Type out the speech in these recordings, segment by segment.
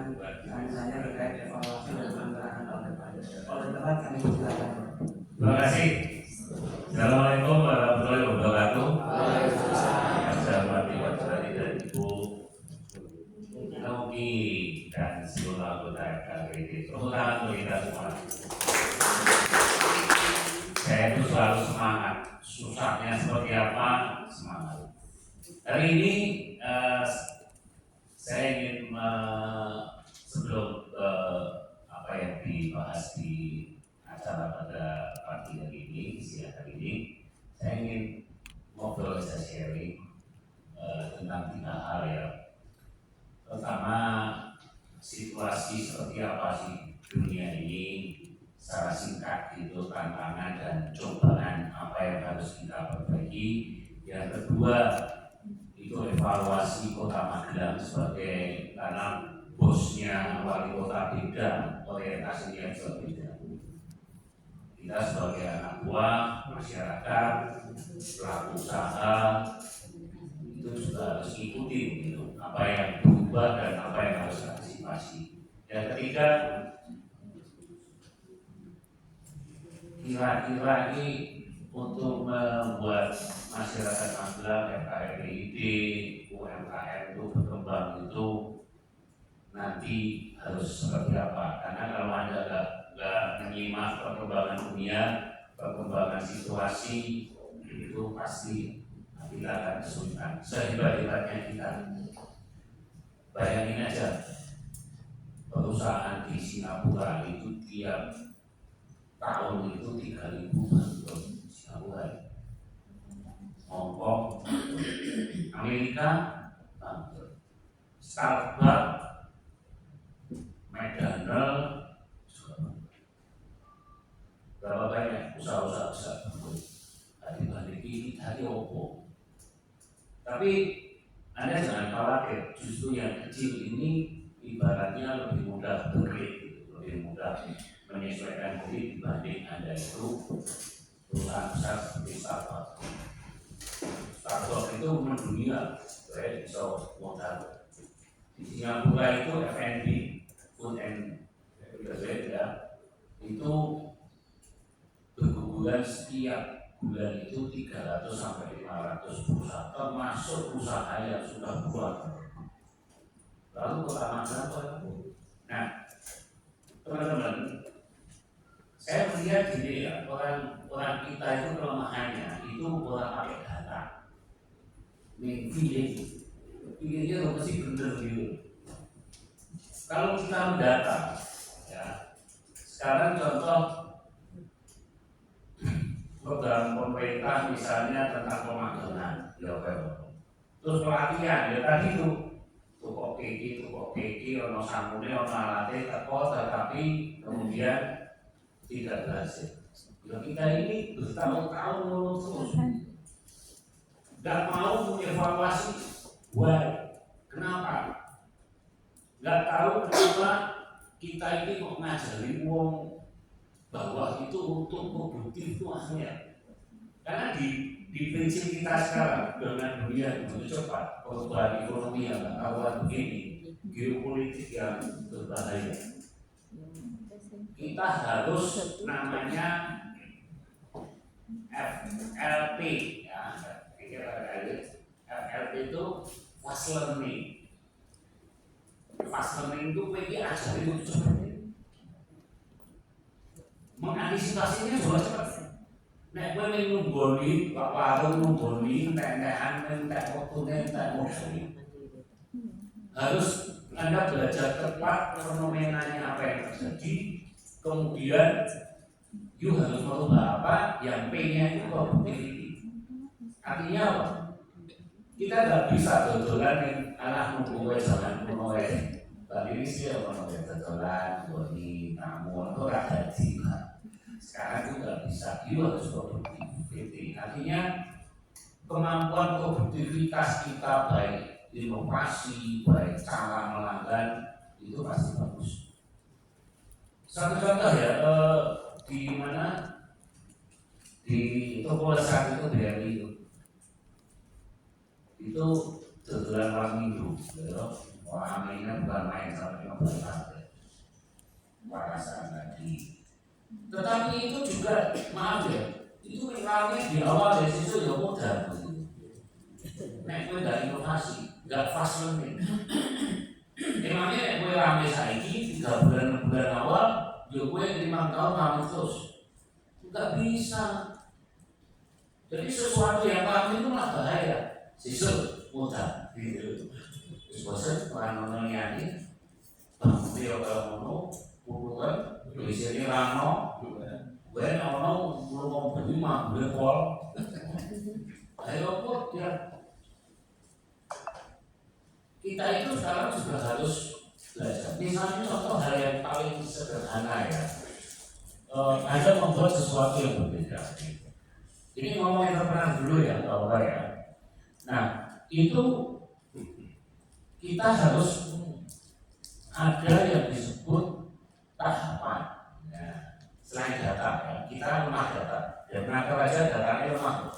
menyampaikan nanya terkait evaluasi dan pengembangan tahun depan. Oleh teman kami silakan. Terima kasih. Assalamualaikum warahmatullahi wabarakatuh. Saya hormati Bapak dan Ibu Nomi dan seluruh anggota FKPD. Tepuk tangan untuk kita semua. Saya itu selalu semangat. Susahnya seperti apa? Semangat. Hari ini saya ingin sebelum apa yang dibahas di acara pada pagi hari ini, siang hari ini, saya ingin ngobrol, saya sharing tentang 3 hal ya. Pertama, situasi seperti apa sih dunia ini secara singkat itu, tantangan dan cobaan apa yang harus kita perbaiki. Yang kedua, itu evaluasi Kota Magelang sebagai, karena bosnya wali kota beda, orientasinya juga beda. Kita sebagai anak buah, masyarakat, pelaku usaha itu juga harus ikuti gitu, apa yang berubah dan apa yang harus antisipasi. Yang ketiga, kira-kira ini untuk membuat masyarakat Magelang, FKPID, UMKM itu berkembang itu nanti harus seperti apa? Karena kalau Anda nggak menyimak perkembangan dunia, perkembangan situasi, itu pasti kita akan kesulitan. Sehebat-hebatnya kita, bayangin aja, perusahaan di Singapura itu tiap tahun itu 3.000 bangkrut. Singapura, Hong Kong, Amerika bangkrut, Starbucks, McDonald juga bangkrut. Berapa banyak usaha-usaha besar bangkrut? Dibanding ini dari Oppo. Tapi Anda jangan khawatir, justru yang kecil ini ibaratnya lebih mudah berklik, lebih mudah menyesuaikan diri dibanding Anda itu perusahaan besar seperti Starbucks. Starbucks itu mendunia, saya bisa modal. Di Singapura itu F&B, food and beverage ya, itu berguguran setiap bulan itu 300 sampai 500 perusahaan, termasuk usaha yang sudah buat. Lalu Kota Magelang apa? Nah, teman-teman, saya melihat gini ya, orang kita itu kelemahannya itu orang pakai data, feelingnya mesti bener gitu. Kalau kita mendata, ya, sekarang contoh program pemerintah misalnya tentang pemagangan, ya terus pelatihan, ya tadi itu tukok keki, ono sangune, ono alate, teko, tetapi kemudian tidak berhasil. Ya kita ini bertahun-tahun terus, nggak mau mengevaluasi, why, kenapa? Nggak tahu kenapa kita ini mau ngajarin uang bahwa itu untuk produktif itu akhirnya. Karena di prinsip kita sekarang dengan dunia begitu cepat, perubahan ekonomi yang nggak karuan begini, geopolitik yang berbahaya, kita harus namanya FLP ya, FLP itu fast learning. Fast learning itu ajarin itu cepat, mengantisipasinya juga cepat. Nek kowe nunggoni Pak Warung, nunggoni entek-entekan, entek waktune, entek modal. Harus Anda belajar tepat fenomenanya apa yang terjadi, kemudian you harus merubah apa yang P-nya itu productivity. Artinya apa? Kita nggak bisa dodolan yang anak nunggu zaman kuno tadi ini sih orang dodolan, boni, namun itu rada jiwa. Sekarang juga bisa, you harus produktiviti. Artinya kemampuan produktivitas kita baik inovasi, baik cara melanggan itu pasti bagus. Satu contoh ya, di mana di toko lesat itu BRI itu dodolan malam minggu, Wah, mainnya bukan main sampai 15 partai. Warasan lagi. Tetapi itu juga, maaf ya, itu rame di awal dari situ ya mudah. Nek gue gak inovasi, gak fast learning. Emangnya nek gue rame saiki 3 bulan awal, ya gue 5 tahun rame terus. Gak bisa. Jadi sesuatu yang rame itu malah bahaya. Sisuk mudah gitu. Terus bosan orang nontonnya video kalau puluhan, tulisannya rano, gue nono belum berlima, berpol. Ayo kok ya. Kita itu sekarang sudah harus belajar. Misalnya contoh hal yang paling sederhana ya, Anda membuat sesuatu yang berbeda. Ini ngomong entrepreneur dulu ya, Bapak ya. Nah, itu kita harus ada yang disebut tahapan. Ya, selain data ya, kita lemah data. Ya penakar aja datanya lemah.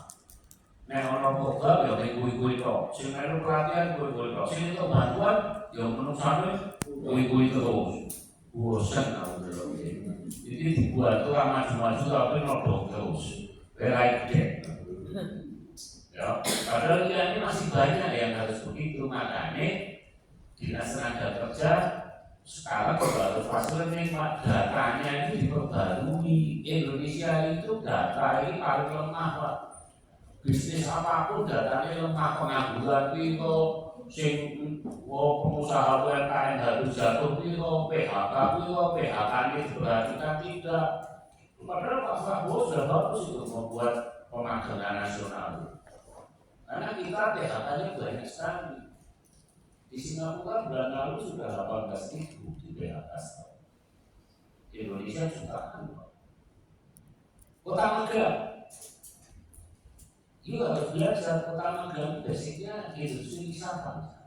Nek ono program ya kuwi-kuwi tok. Sing melu pelatihan kuwi-kuwi tok. Sing itu bantuan ya menungsane kuwi-kuwi terus. Bosan aku dulu. Jadi dibuat tuh maju-maju tapi nodong terus. Like that. Ya, padahal ini masih banyak yang harus begitu. Makanya Dinas Tenaga Kerja sekarang baru fase learning, datanya itu diperbarui. Indonesia itu data ini paling lemah, Pak. Bisnis apapun datanya lemah, pengangguran itu sing pengusaha UMKM harus jatuh itu PHK itu PHK ini diperhatikan tidak. Padahal Pak Prabowo sudah bagus itu membuat pemagangan nasional. Karena kita PHK-nya banyak sekali. Di Singapura bulan lalu sudah 18.000 di PHK. Indonesia jutaan. Kota Magelang. Itu harus belajar Kota Magelang basicnya industri wisata.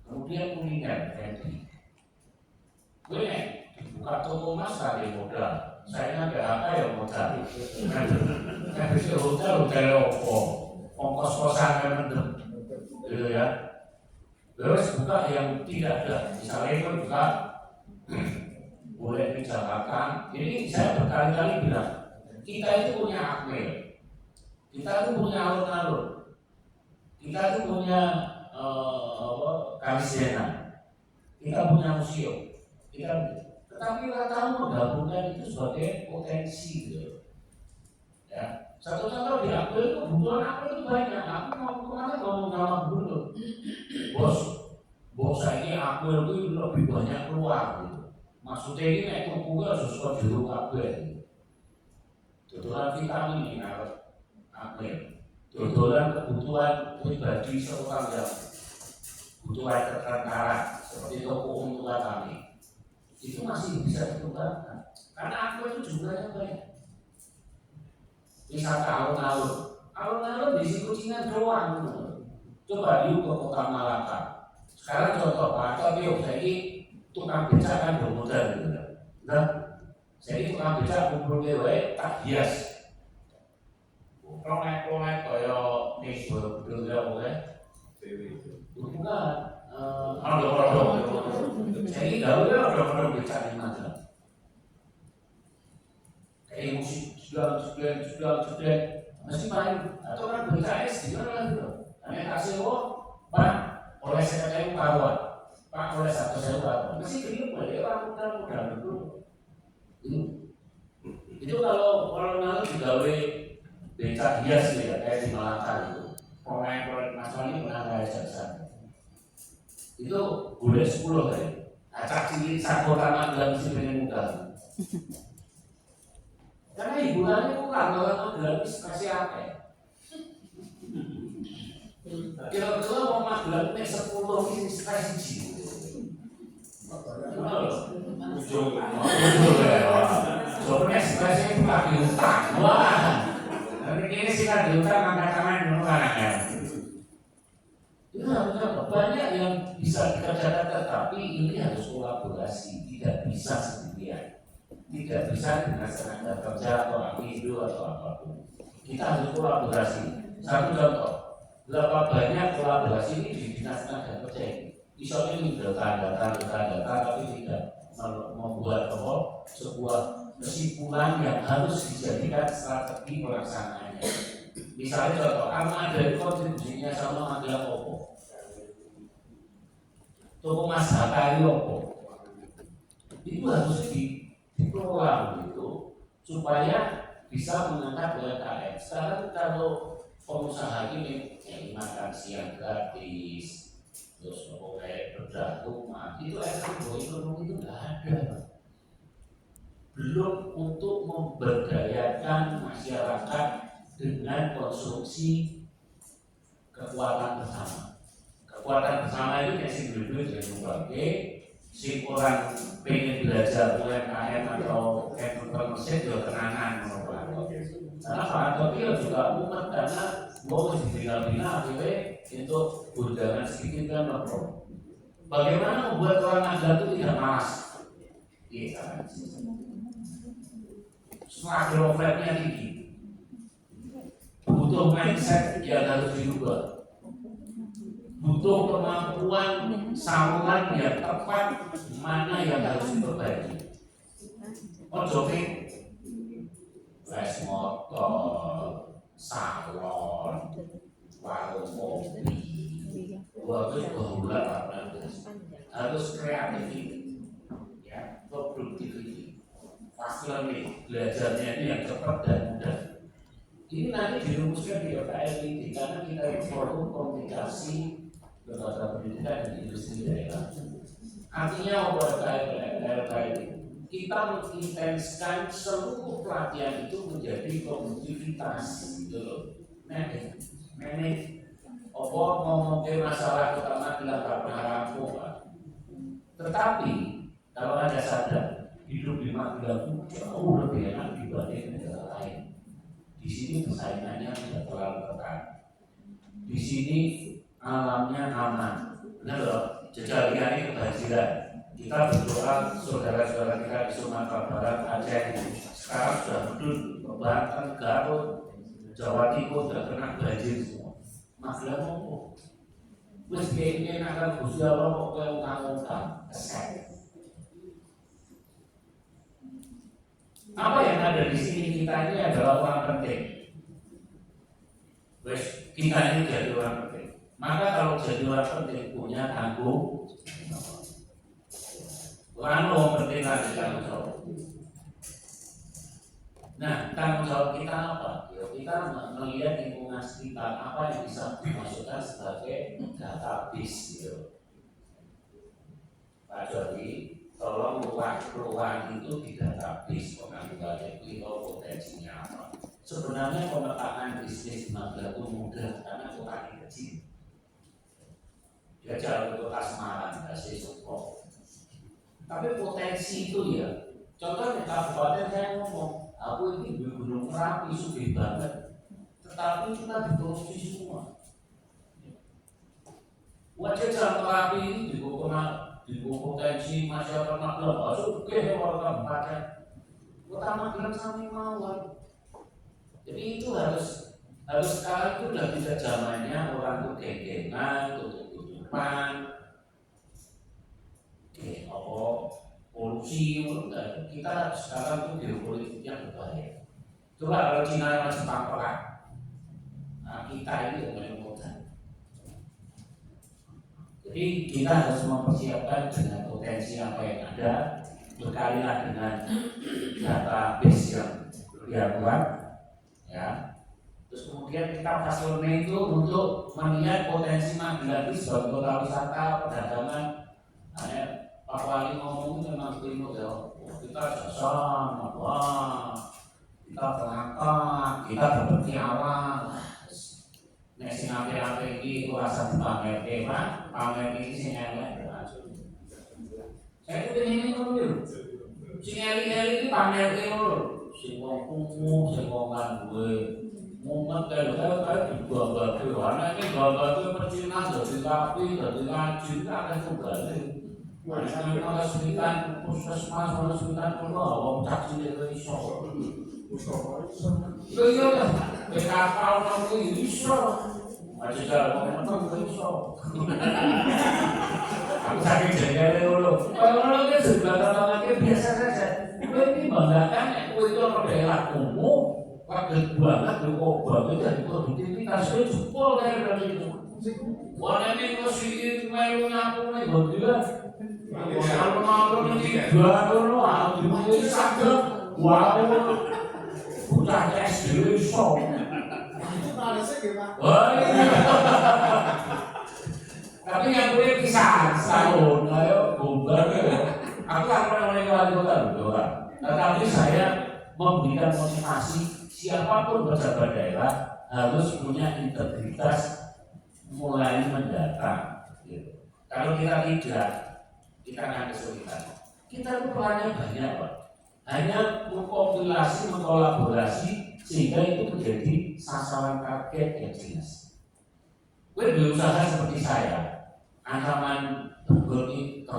Kemudian kuliner, camping. Gue buka toko emas tadi modal. Saya PHK ya modal. Nah, bisa hotel opo, ongkos-kosan yang mendem, gitu ya. Terus buka yang tidak ada, misalnya itu buka boleh di Jakarta. Ini saya berkali-kali bilang, kita itu punya akmil, kita itu punya alun-alun, kita itu punya Kalisiana, kita punya museum, tetapi kita tahu menggabungkan itu sebagai potensi, gitu. Ya, satu contoh di akmil itu kebutuhan akmil itu banyak. Aku mau kemana mau nama dulu. Bos saya ini akmil itu lebih banyak keluar gitu. Maksudnya ini naik tuku harus suka jeruk akmil gitu. Dodolan vitamin ini harus akmil. Dodolan kebutuhan pribadi seorang yang butuh air tertara seperti toko untuk kami. Itu masih bisa dikembangkan. Karena akmil itu jumlahnya banyak. Wisata alun-alun. Alun-alun di situ Kucingan doang. Coba yuk ke Kota Malaka. Sekarang contoh Pak, tapi yuk saya tukang becak kan bermodal gitu. Nah, saya tukang becak kumpul dewe tak hias. Promek-promek kaya nih betul ya boleh. Bukan. Jadi gawe orang becak di mana? Kayak musik sudah masih main atau kan BKS gimana lagi loh? Hanya kasih Pak oleh saya kawan, Pak oleh satu saya kawan, masih bingung boleh orang muda dulu. Itu kalau lalu digawe becak hias ya kayak di Malaka itu, proyek nasional ini pernah saya jelasan. Itu boleh 10 kali. Acak cilik sakota Magelang mesti pengen muda. Karena hiburannya kurang, kalau gratis kasih apa? Kira-kira mau Magelang ini 10 ini kasih jiwa. Soalnya sebenarnya itu lagi utang. Wah, nanti ini sih kan diutang angkat-angkat dulu kan. Itu harusnya banyak yang bisa dikerjakan, tetapi ini harus kolaborasi, tidak bisa sendirian. Tidak bisa dengan tenaga kerja atau Apindo atau apapun. Kita harus kolaborasi. Satu contoh, berapa banyak kolaborasi ini di Dinas Tenaga Kerja ini. Misalnya ini data, tapi tidak membuat sebuah kesimpulan yang harus dijadikan strategi pelaksanaannya. Misalnya contoh, Armada itu kontribusinya sama Magelang Opo, toko Mas Hakai Opo, itu harus dikelola gitu supaya bisa mengangkat UMKM. Sekarang kalau pengusaha ini makan siang gratis, terus kayak bedah rumah, itu ekonomi itu nggak ada. Belum untuk memberdayakan masyarakat dengan konsumsi kekuatan bersama. Kekuatan bersama itu yang duit yang berbagai. Si orang pengen belajar UMKM atau entrepreneurship juga kenangan karena Pak Tokyo juga umat karena mau ditinggal-tinggal akhirnya untuk gundangan sedikit kan lapor. Bagaimana membuat orang Magelang itu tidak malas? Iya, struggle rate-nya tinggi, butuh mindset yang harus dirubah, butuh kemampuan saluran yang tepat mana yang harus diperbaiki. Oke, flash motor, salon, warung kopi, harus kreatif, ya, produktivity, fast learning, belajarnya ini yang cepat dan mudah. Ini nanti dirumuskan di OKLID karena kita forum komunikasi lembaga pendidikan dan industri daerah. Artinya OKLID kita mengintenskan seluruh pelatihan itu menjadi produktivitas, gitu loh. Manage, ngomong masalah utama dilakukan rampung. Tetapi kalau Anda sadar, hidup di Magelang jauh lebih enak dibanding negara lain. Di sini persaingannya tidak terlalu ketat. Di sini alamnya aman. Benar loh, jejaliannya kebanjiran. Kita berdoa saudara-saudara kita di Sumatera Barat, Aceh sekarang sudah bedul, Banten, Garut, Jawa Timur sudah kena banjir semua. Magelang ngomong, wes kayaknya akan Gusti Allah kok kayak utang-utang, kesek. Apa yang ada di sini kita ini adalah orang penting. Wes kita ini jadi orang penting. Maka kalau jadi orang penting punya tanggung orang penting lagi tanggung jawab. Nah, tanggung jawab kita apa? Ya, kita melihat lingkungan sekitar apa yang bisa dimasukkan sebagai database gitu. Pak Jody, tolong ruang itu di database pengangguran itu potensinya apa? Sebenarnya pemetaan bisnis Magelang itu mudah karena kota kecil. Dia jauh ke kota Semarang, kasih support. Tapi potensi itu ya, contohnya kabupaten saya ngomong, aku ini di Gunung Merapi sugih banget, tetapi kita dikorupsi semua. Wajah Jalan Merapi ini di potensi masyarakat Magelang, sugih orang kabupaten, kota Magelang sampai mawar. Jadi itu harus sekarang itu sudah tidak zamannya orang tuh geng-gengan, tutup-tutupan. Polusi, kita sekarang tuh geopolitik yang berbahaya. Coba kalau Cina masih perang, nah kita ini yang mudah. Jadi kita harus mempersiapkan dengan potensi apa yang ada, berkalilah dengan database yang lebih kuat, ya. Terus kemudian kita fasilitasi itu untuk melihat potensi Magelang sebagai kota wisata, perdagangan. Pak Wali ngomong itu memang primo ya, kita jasan, kita berangkat, kita berbekti awal. Nek sing apik-apik iki kuasa dipamerke, Pak. Pamer iki sing elek. Saya pengen ngono lho. Sing elek-elek iki pamerke ngono. Sing wong kumuh, sing wong duwe mumet kaya dibawa-bawa. Ana iki bawa-bawa percinan dadi rapi, dadi ngaji, akeh kembali. Kalau sekitar puskesmas, kalau sekitar pulau, wong caci itu iso. Iya, kapal kamu iso. Masih kalau mau menang iso. Aku sakit jengkel dulu. Kalau itu sebelah tangannya biasa saja. Ini banggakan aku itu orang daerah umum. Kaget banget kok banget dari produktivitas itu jempol dari itu. Warna ini masih melu nyapu nih bagaimana? Kalau mau nanti dua dulu, aku dimulai sakit. Wow, udah SD iso. Itu balasnya gimana? Wah, tapi yang gue kisah setahun, ayo bubar. Aku kan pernah wali kota loh, tetapi saya memberikan motivasi siapapun pejabat daerah harus punya integritas mulai mendatang. Gitu. Kalau kita tidak, kita akan kesulitan. Kita itu perannya banyak, Pak. Hanya mengkompilasi, mengkolaborasi sehingga itu menjadi sasaran target yang jelas. Gue berusaha seperti saya, ancaman bergoni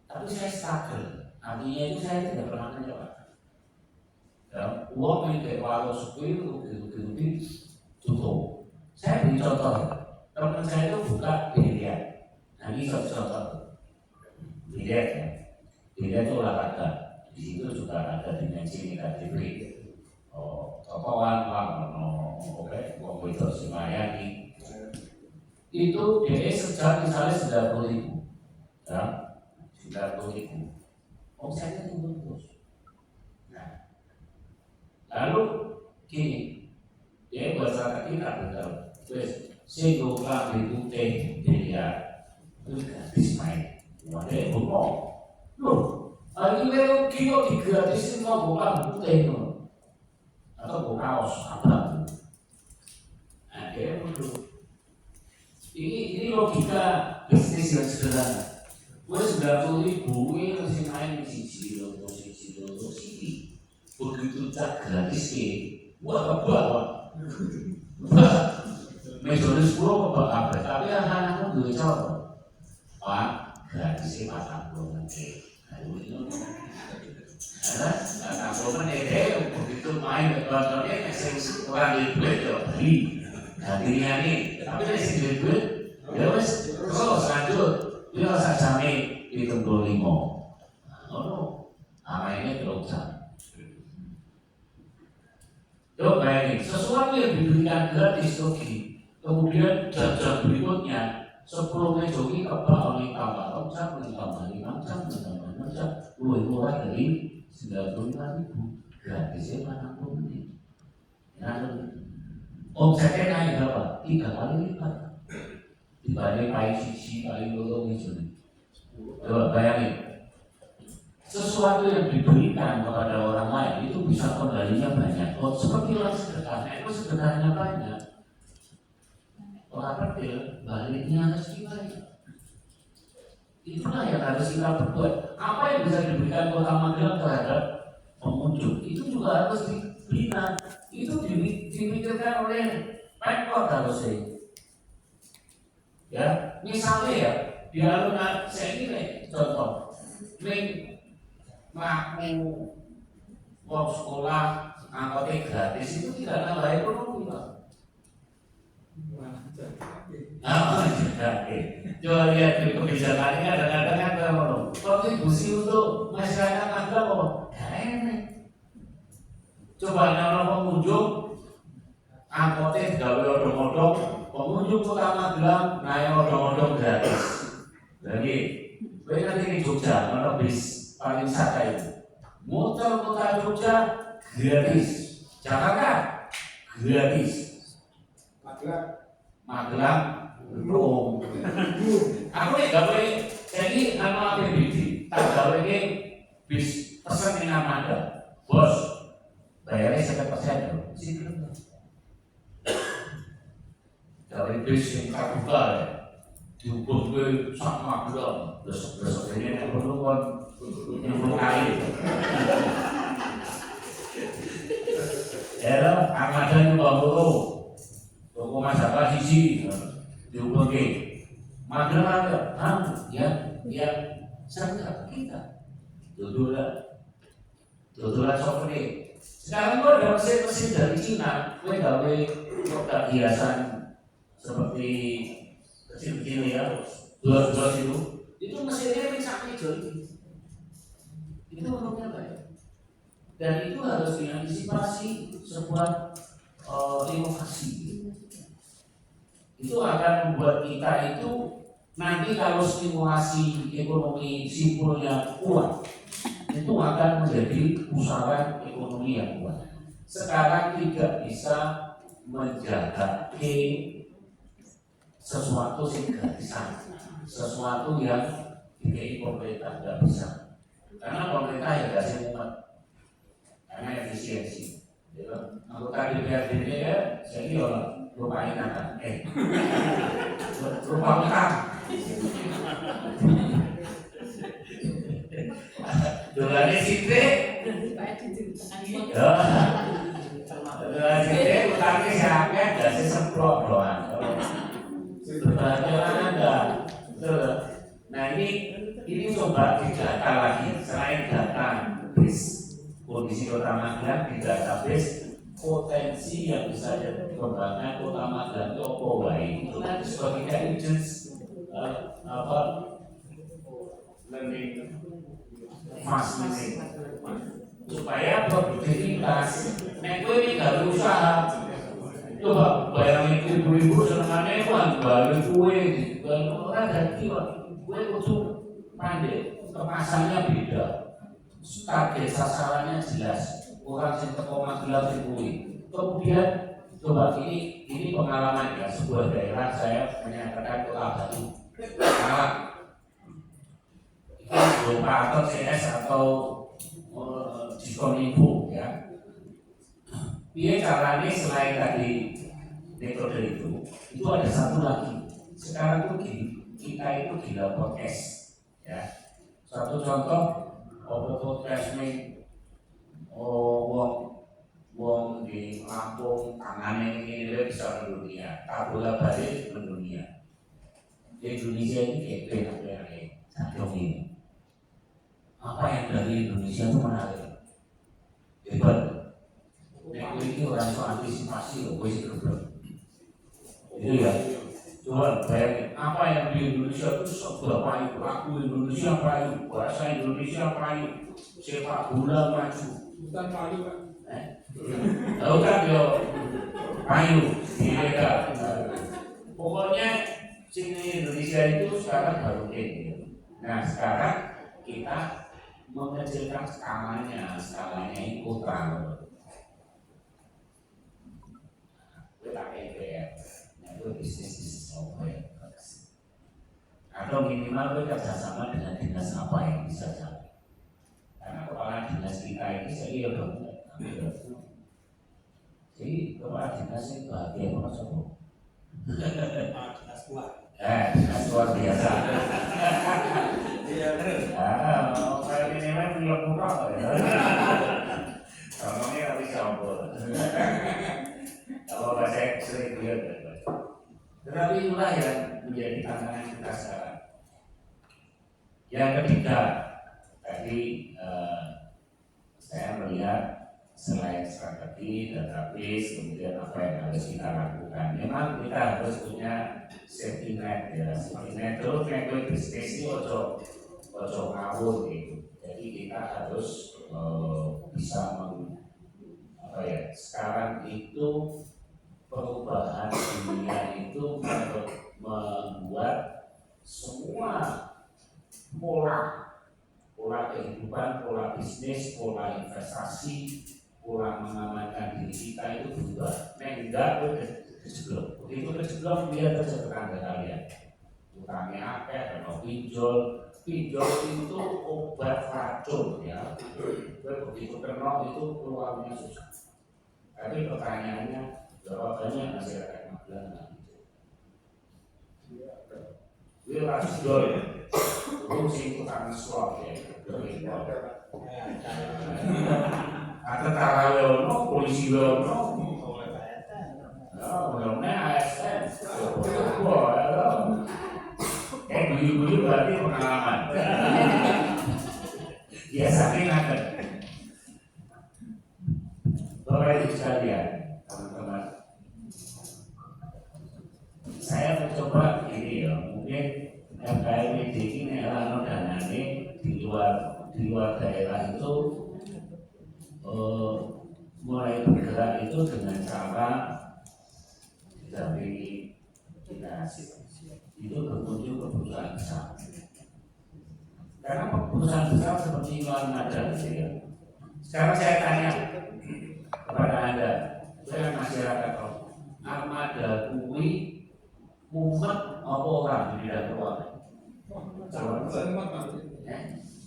tapi saya struggle. Artinya itu saya tidak pernah mencoba. Uang yang kayak warung suku itu begitu cukup. Saya beri contoh, teman saya itu buka biliar. Nah ini contoh biliar ya. Biliar itu olahraga. Di situ juga ada dimensi negatif. Tokoan oke, uang itu semayani. Itu dia sejak misalnya 90.000, ya, 90.000. Omsetnya turun terus. Nah, lalu gini, dia bahasa kita betul. Terus, sego kami putih dia gratis main. Wadah bengok. Loh, ini memang kilo digratisin mau bukan putih loh. Atau bukan kaos apa? Nah, dia perlu. Ini logika bisnis yang sederhana. Gue 90.000 ini masih main siji loh. Begitu tak gratis wah kebawa. Metode 10 kebawa, tapi anak-anakmu dua contoh. Pak, gratisnya 40 menit. Karena 40 menit begitu main contohnya esensi orang di duit ya beli. Dirinya nih, tapi dari segi duit, ya wes terus lanjut. Dia rasa jamin itu 25. Namanya kelompok. Coba bayangin, sesuatu yang diberikan gratis Joki, kemudian jam-jam berikutnya 10 menit Joki kebak oleh tambah 6 jam, tambah 5 jam, tambah 6 jam, lebih murah dari 95.000 gratisnya 40 menit. Nah, omsetnya naik berapa? 3 kali lipat dibanding kali sisi, kali lorong itu. Coba bayangin, sesuatu yang diberikan kepada orang lain itu bisa kembalinya banyak. Seperti orang sedekahnya itu sedekahnya banyak. Orang kecil baliknya harus banyak. Itulah yang harus kita berbuat. Apa yang bisa diberikan Kota Magelang terhadap pengunjung itu juga harus diberikan. Itu dimikirkan oleh Pemkot harusnya. Ya, misalnya ya di alun-alun saya ini contoh, ngaku uang sekolah angkotnya gratis itu tidak nambah ekonomi, Pak. Coba lihat di kebijakannya kadang-kadang ada kontribusi untuk masyarakat Magelang kok. Enak. Coba kalau pengunjung angkotnya gawe odong-odong, pengunjung Kota Magelang naik odong-odong gratis. Jadi, gue nanti di Jogja, kalau bis pariwisata itu muter kota Jogja gratis, Jakarta gratis, Magelang belum. Aku nih gawe jadi nama APBD, tak gawe ini bis pesen ini Armada, bos bayarnya 100% loh. Gawe bis yang terbuka ya, diukur gue sama Magelang, besok ini yang perlu yang kali. Ya, Armada juga perlu. Toko masyarakat sisi diukur ke Magelang ada, yang serta kita. Tutulan software, Sekarang gue ada mesin-mesin dari Cina, gue gawe produk hiasan seperti kecil-kecil ya, gelas-gelas itu mesinnya yang sakit jadi. Itu menurutnya baik. Dan itu harus diantisipasi sebuah inovasi. Itu akan membuat kita itu nanti kalau stimulasi ekonomi simpulnya kuat, itu akan menjadi pusaran ekonomi yang kuat. Sekarang tidak bisa menjaga sesuatu yang gratisan, sesuatu yang diberi pemerintah tidak bisa. Karena pemerintah ya kasih umat, karena efisiensi. Anggota DPRD ya, saya kira lupain akan, lupa utang. Dolarnya situ, dolar situ utangnya siapa? Jadi semprot doang. Berjalan ada, nah ini coba didata lagi selain data kondisi kota Magelang di database potensi yang bisa dikembangkan kota Magelang itu apa wae itu nanti sebagai agents learning facility supaya produktivitas nek ini gak usaha coba bayangin ibu-ibu senengannya kan balik kue orang jadi kue kudu pandai kemasannya beda target sasarannya jelas orang yang teko Magelang itu kemudian coba ini pengalaman ya sebuah daerah saya menyatakan kota Batu Malang itu berupa atau CS atau Diskominfo ya dia caranya selain tadi metode itu ada satu lagi sekarang tuh kita itu gila podcast ya satu contoh podcast nih wong di Lampung tangannya ini bisa mendunia tak bola balik mendunia di Indonesia ini kayak satu ini apa yang dari Indonesia itu menarik hebat ini orang itu antisipasi loh gue sih itu ya coba bayangin apa yang di Indonesia itu seberapa itu lagu Indonesia payu bahasa Indonesia payu sepak bola maju Bukan payu kan? tahu kan yo payu mereka pokoknya sini Indonesia itu sekarang baru ini nah sekarang kita mengecilkan skalanya ini kota kita EPR itu bisnis software atau minimal kita kerjasama dengan dinas apa yang bisa jalan karena kepala dinas kita ini saya kira jadi kepala dinas itu bahagia banget sobo Dinas kuat. dinas luar biasa Iya benar. kayak ini memang belum murah ya ngomongnya tapi campur kalau bahasa sering lihat tetapi itulah yang menjadi tantangan kita sekarang. Yang ketiga, tadi saya melihat selain strategi, database, kemudian apa yang harus kita lakukan. Memang kita harus punya safety net ya. Safety net itu kayak bisnis itu ojo ngawur gitu. Jadi kita harus bisa sekarang itu perubahan dunia itu membuat semua pola kehidupan, pola bisnis, pola investasi, pola mengamankan diri kita itu berubah. Enggak kejeblok. Begitu kejeblok dia terjadi tetangga kalian. Utangnya akeh, atau pinjol itu obat racun ya. Begitu kena itu keluarnya susah. Tapi pertanyaannya jawabannya masyarakat Magelang. Dia harus jual, fungsi utang slot ya. Atau tarawih polisi ono, mudah-mudahan ASN. Beli berarti pengalaman. Biasanya ada. Bapak Ibu sekalian, teman-teman, saya mencoba ini ya, mungkin FKIPD ini adalah danane di luar daerah itu mulai bergerak itu dengan cara didampingi dinas itu berkunjung ke perusahaan besar. Karena perusahaan besar seperti Iwan ada gitu ya. Sekarang saya tanya kepada Anda, saya masyarakat armada kui mumet apa orang di bidang keuangan?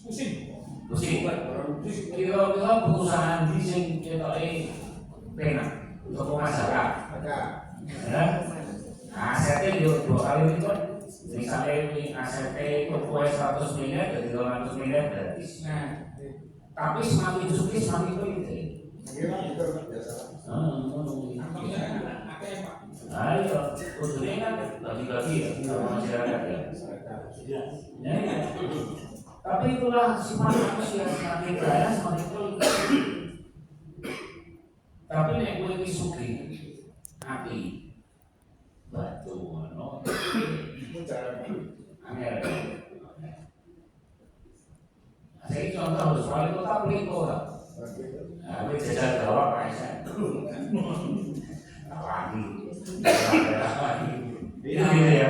Pusing. Pusing. Kira-kira perusahaan di sini kita penak untuk masyarakat. Ya. Asetnya juga 2 kali lipat. Misalnya ini asetnya itu 100 miliar jadi 200 miliar gratis. Tapi semakin suki semakin pelit. Ayo, usulnya kan bagi-bagi ya sama masyarakat ya. Ya. Tapi itulah sifat manusia, semakin kaya semakin pelit. Tapi nek kowe iki sugih hati batu ngono. Angel. Saya contoh soal kota Pliko lah. Nah, ini jajal jawab Aisyah. Lagi. Itu ya.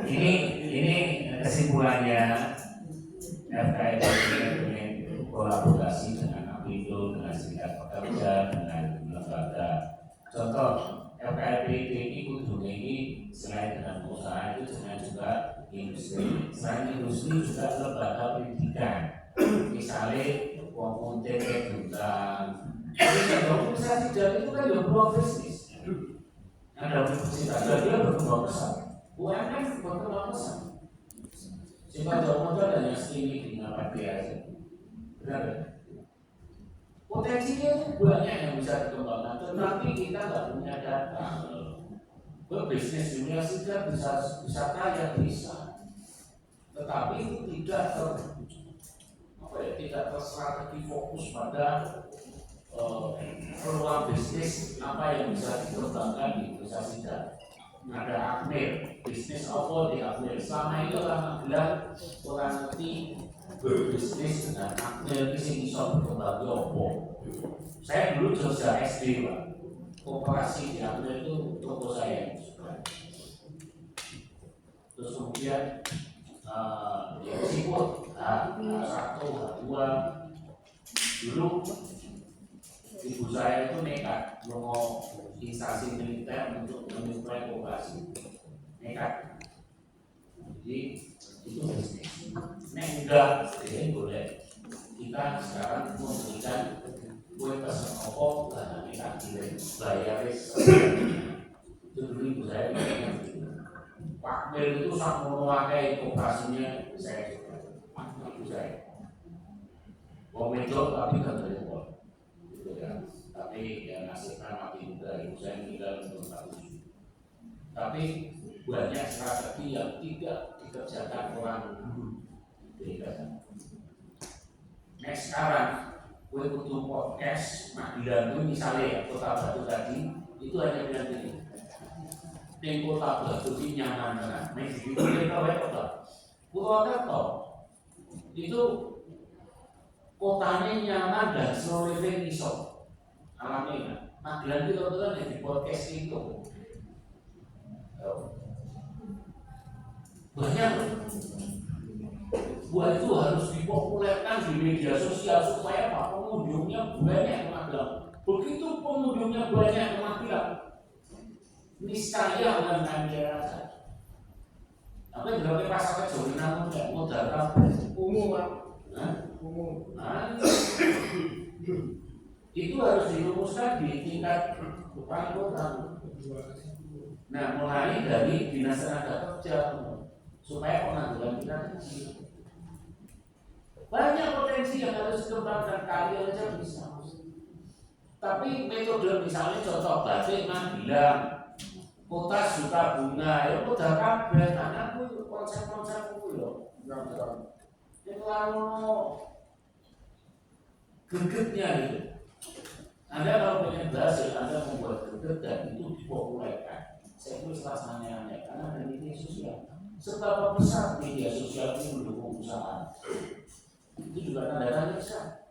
Ini kesimpulannya FKIP dengan kolaborasi dengan Apindo, dengan serikat pekerja, dengan lembaga. Contoh FKIP ini kudu ini selain dengan usaha itu dengan juga industri. Selain industri juga lembaga pendidikan. Misalnya pemuntir kedutaan. Organisasi dari itu kan juga peluang bisnis. Ada universitas dia berkembang pesat. UMKM berkembang pesat. Sehingga jauh modal hanya segini di ngapain dia aja. Benar ya? Potensinya itu banyak yang bisa dikembangkan, tetapi kita nggak punya data. Berbisnis dunia sudah bisa kaya bisa, tetapi itu tidak terstrategi fokus pada peluang bisnis apa yang bisa dikembangkan di investasi dan ada Akmil, bisnis apa di Akmil. Selama itu orang bilang orang ngerti berbisnis dengan Akmil ini bisa berkembang apa. Saya dulu Jogja SD Pak, koperasi di Akmil itu toko saya. Terus kemudian ya siput H1, H2 dulu ibu saya itu nekat mau instansi militer untuk menyuplai koperasi, nekat. Jadi itu bisnis. Nek enggak, jadi boleh kita sekarang memberikan kue pesen apa bahan nekat kirim bayar itu dulu ibu saya Pak Mil itu sangat memakai koperasinya saya ibu saya. Wong wedok tapi gak terima. Ya, tapi ya nasibnya mati muda, ibu saya meninggal umur 47. Tapi banyak strategi yang tidak dikerjakan orang dulu. Nah sekarang, gue butuh podcast Madilan itu misalnya ya, Kota Batu tadi itu hanya bilang gini. Di Kota Batu ini nyaman kan? Nah di situ kita kota Purwokerto itu kotanya nyaman dan slow living iso. Alaminya, Madilan itu kebetulan di podcast itu banyak. Buat itu harus dipopulerkan di media sosial supaya apa? Pengunjungnya banyak Magelang. Begitu pengunjungnya banyak Magelang, niscaya UMKM daerah saja. Tapi berarti pasar kecil namun tidak modal Umum. Itu harus dirumuskan di tingkat kota. Nah, mulai dari dinas tenaga kerja supaya pengangguran kita kecil. Banyak potensi yang harus dikembangkan, kalian aja bisa. Tapi metode misalnya contoh batik bilang kota suka bunga, ya udah kabeh, karena aku konsep-konsep itu loh. Itu lalu Gregetnya itu. Anda kalau pengen berhasil, Anda membuat greget dan itu dipopulerkan. Saya tulis rasanya karena ada media sosial. Seberapa besar media sosial itu mendukung usaha? Itu juga tanda tanya besar.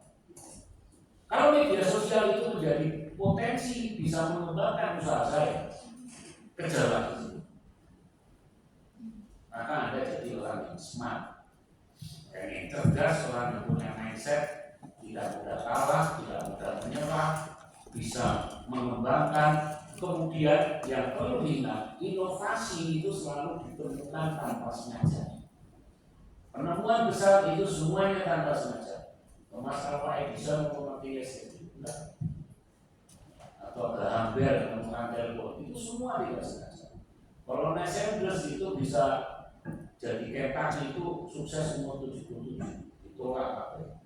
Kalau media sosial itu menjadi potensi bisa mengembangkan usaha saya, kejarlah itu. Maka Anda jadi orang yang smart, yang cerdas, orang yang punya mindset, tidak mudah kalah, tidak mudah menyerah, bisa mengembangkan. Kemudian yang perlu diingat, inovasi itu selalu ditemukan tanpa sengaja. Penemuan besar itu semuanya tanpa sengaja. Thomas Alva Edison memakai listrik, atau Graham Bell menemukan telepon, itu semua tidak sengaja. Kalau Sanders itu bisa jadi Kentucky itu sukses umur 77, itu orang apa?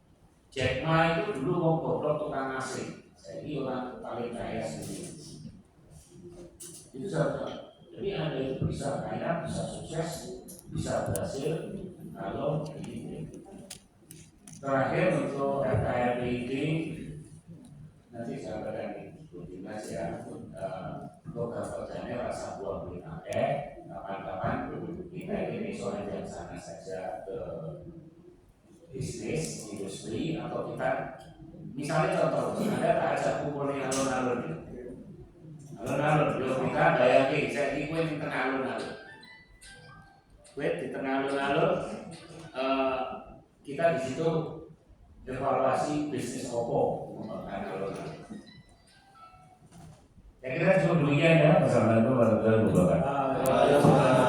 Jack Ma itu dulu mau goblok tukang asing, jadi orang paling kaya sendiri. Itu saja. Jadi Anda itu bisa kaya, bisa sukses, bisa berhasil kalau ini. Terakhir untuk FKRP nanti saya akan ikuti ya program kerjanya rasa buah beli pakai kapan-kapan kita ini soal yang sana saja ke bisnis, industri atau kita misalnya contoh Anda tak ajak kumpul yang alun-alun alun-alun, yo kita bayangin, saya di kue di tengah alun-alun. Kue di tengah alun-alun, kita di situ evaluasi bisnis Oppo mengembangkan alun-alun. Saya kira cukup demikian ya, wassalamualaikum warahmatullahi wabarakatuh.